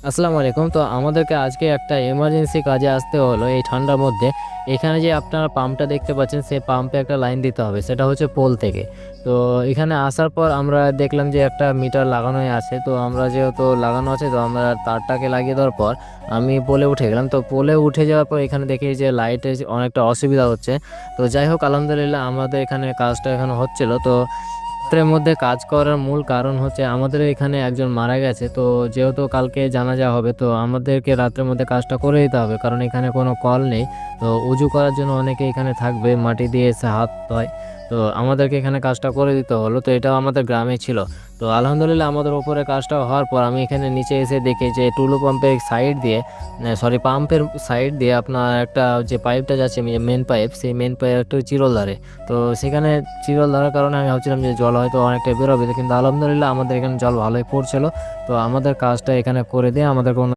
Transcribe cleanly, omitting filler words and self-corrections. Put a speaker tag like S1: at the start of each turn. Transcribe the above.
S1: আসসালামু আলাইকুম। তো আমাদেরকে আজকে একটা এমার্জেন্সি কাজে আসতে হলো এই ঠান্ডার মধ্যে। এখানে যে আপনারা পাম্পটা দেখতে পাচ্ছেন, সেই পাম্পে একটা লাইন দিতে হবে, সেটা হচ্ছে পোল থেকে। তো এখানে আসার পর আমরা দেখলাম যে একটা মিটার লাগানোই আছে। তো আমরা যেহেতু লাগানো আছে, তো আমরা তারটাকে লাগিয়ে দেওয়ার পর আমি পোলে উঠে গেলাম। তো পোলে উঠে যাওয়ার পর এখানে দেখি যে লাইটের অনেকটা অসুবিধা হচ্ছে। তো যাই হোক, আলহামদুলিল্লাহ আমাদের এখানে কাজটা এখানে হচ্ছিল। তো রাত্রের মধ্যে কাজ করার মূল কারণ হচ্ছে আমাদের এখানে একজন মারা গেছে। তো যেহেতু কালকে জানাজা হবে, তো আমাদেরকে রাত্রের মধ্যে কাজটা করে দিতে হবে, কারণ এখানে কোনো কল নেই। তো উজু করার জন্য অনেকে এখানে থাকবে, মাটি দিয়ে এসে হাত ধোয়। তো আমাদেরকে এখানে কাজটা করে দিতে হলো। তো এটাও আমাদের গ্রামে ছিল। তো আলহামদুলিল্লাহ আমাদের উপরে কাজটা হওয়ার পর আমি এখানে নিচে এসে দেখি যে টুলু পাম্পের সাইড দিয়ে, পাম্পের সাইড দিয়ে আপনার একটা যে পাইপটা যাচ্ছে, মেন পাইপ, সেই মেন পাইপ একটু চিরল ধরে। তো সেখানে চিরল ধরার কারণে আমি ভাবছিলাম যে জল হয়তো অনেকটা বেরোবে, কিন্তু আলহামদুলিল্লাহ আমাদের এখানে জল ভালোই পড়ছিল। তো আমাদের কাজটা এখানে করে দিয়ে আমাদের কোনো